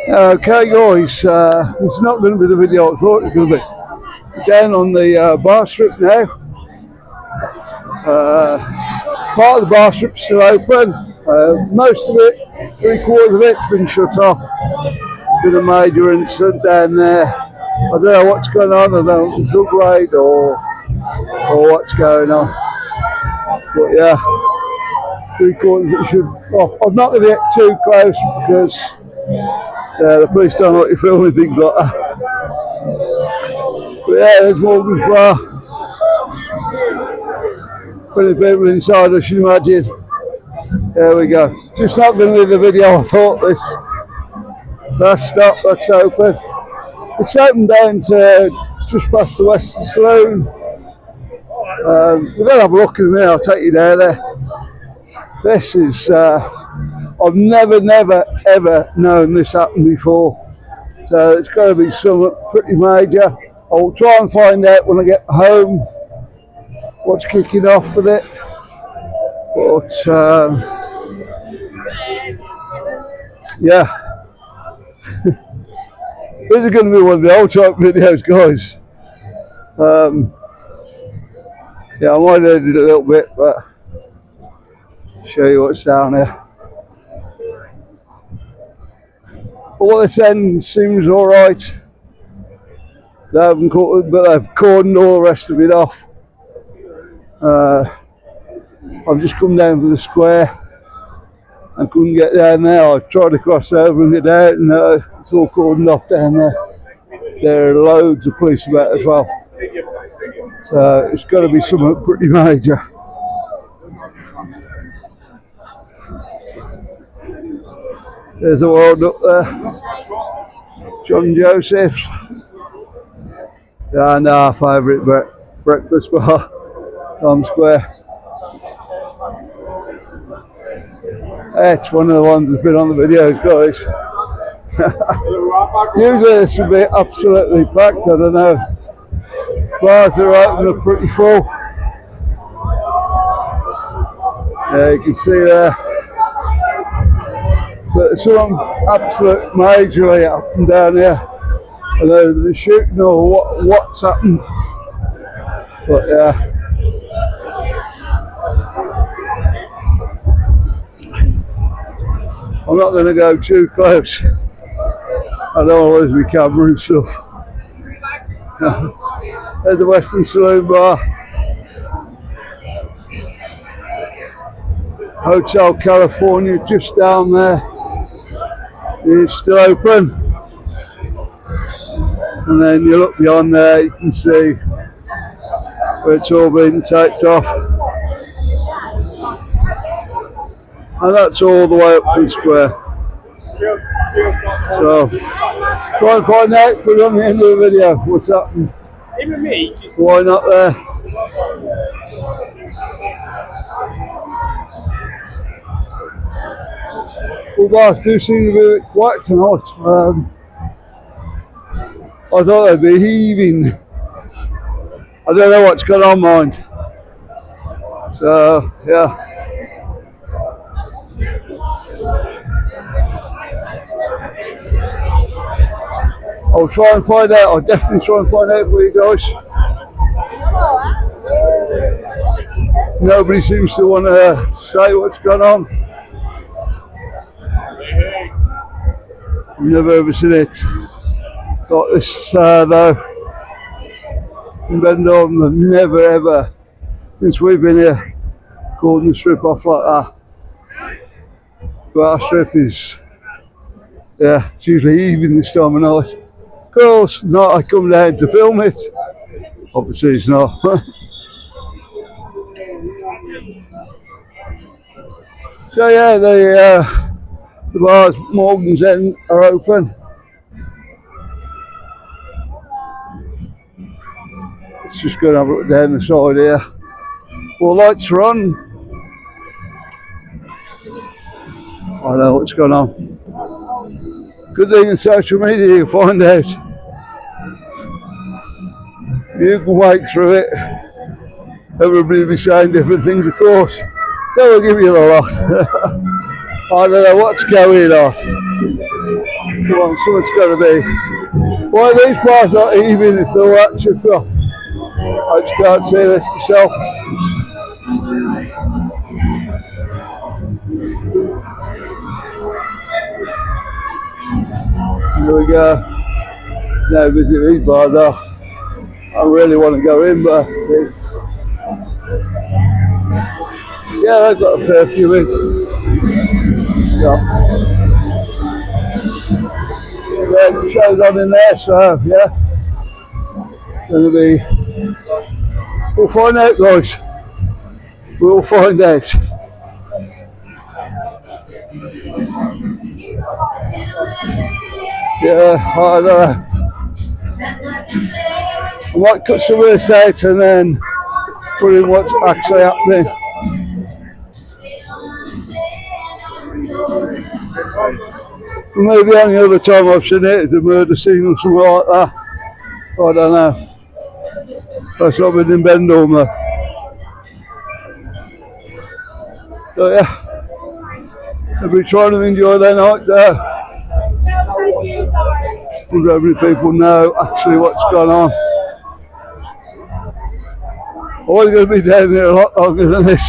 Okay guys, it's not going to be the video I thought it was going to be. Down on the bar strip now. Part of the bar strip's still open. Most of it, 3/4 of it's been shut off. Been a major incident down there. I don't know what's going on, I don't know if it's upgrade or what's going on. But yeah, 3/4 of it should off. I'm not going to get too close because the police don't let you film anything like that. But yeah, there's Morgan's Bar. Plenty of people inside, I should imagine. There we go. Just not going to be the video I thought this. That's stopped, that's open. It's open down to just past the Western Saloon. We're going to have a look in a minute, I'll take you down there. This is, I've never ever known this happened before. So it's got to be something pretty major. I'll try and find out when I get home what's kicking off with it. But yeah. This is going to be one of the old type videos, guys. Yeah, I might edit it a little bit, but show you what's down here. All this end seems alright. They haven't caught it, but they've cordoned all the rest of it off. I've just come down to the square and couldn't get down there. I tried to cross over and get out, and it's all cordoned off down there. There are loads of police about as well. So it's got to be something pretty major. There's the world up there. John Joseph's. Yeah, and our favourite breakfast bar, Times Square. It's one of the ones that's been on the videos, guys. Usually this would be absolutely packed, I don't know. Bars are open, are pretty full. Yeah, you can see there. But there's something absolute majorly happened down here. I don't know the shooting or what's happened. But yeah. I'm not going to go too close. I don't want to lose my camera and stuff. There's the Western Saloon Bar. Hotel California just down there. It's still open. And then you look beyond there, you can see where it's all been taped off. And that's all the way up to the square. So, try and find out, put it on the end of the video, what's happened. Why not there? Well, bars do seem to be a bit quiet tonight. I thought they'd be heaving. I don't know what's going on, mind. So, yeah. I'll try and find out. I'll definitely try and find out for you guys. Nobody seems to want to say what's going on. I've never ever seen it like this though. In Benidorm, they've never ever, since we've been here, cordoned the strip off like that. But our strip is, yeah, it's usually even this time of night. Of course, not I come down to film it. Obviously it's not. So yeah, the bars, Morgan's End, are open. Let's just go and have a look down the side here. Well, lights are on. I don't know what's going on. Good thing in social media you find out. You can wake through it. Everybody will be saying different things, of course. So we'll give you a lot. I don't know what's going on. Come on, someone's got to be. Why are these bars not even if they're actually tough? I just can't see this myself. Here we go. Now visit these bars though. I really want to go in, but yeah, I've got a fair few in. Yeah, the show's on in there, so yeah, gonna be. We'll find out, guys. We'll find out. Yeah, I don't know. I might cut some of this out and then put in what's actually happening. Maybe the only other time I've seen it is a murder scene or something like that. I don't know. That's not been in Benidorm though. So yeah, I've been trying to enjoy their night there. Wonder how many people know actually what's going on. I was going to be down here a lot longer than this.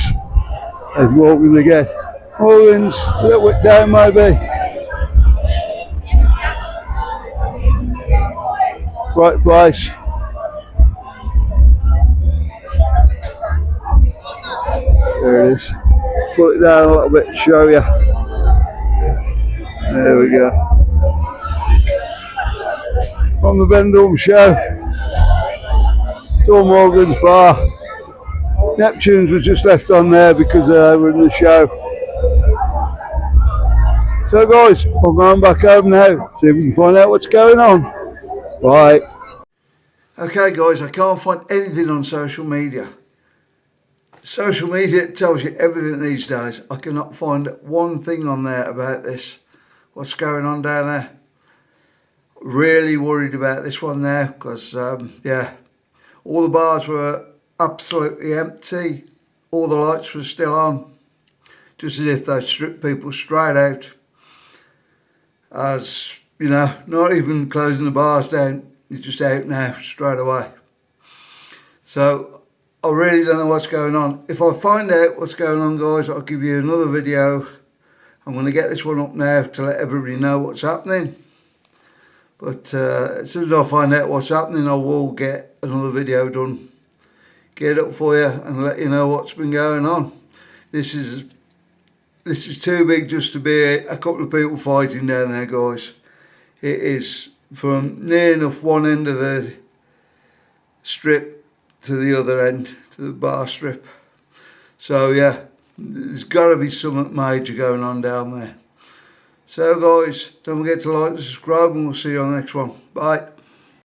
There's walking again. Morgan's a little bit down maybe. Right place. There it is. Put it down a little bit to show you. There we go. From the Benidorm show. Tom Morgan's bar. Neptune's was just left on there because we're in the show. So guys, I'm going back home now. See if we can find out what's going on. Bye. Okay guys, I can't find anything on social media. Social media tells you everything these days. I cannot find one thing on there about this. What's going on down there? Really worried about this one there because yeah, all the bars were absolutely empty. All the lights were still on. Just as if they stripped people straight out. As, you know, not even closing the bars down. You're just out now, straight away. So, I really don't know what's going on. If I find out what's going on, guys, I'll give you another video. I'm going to get this one up now to let everybody know what's happening. But as soon as I find out what's happening, I will get another video done. Get it up for you and let you know what's been going on. This is too big just to be a couple of people fighting down there, guys. It is from near enough one end of the strip to the other end, to the bar strip. So yeah, there's got to be something major going on down there. So guys, don't forget to like and subscribe and we'll see you on the next one. Bye.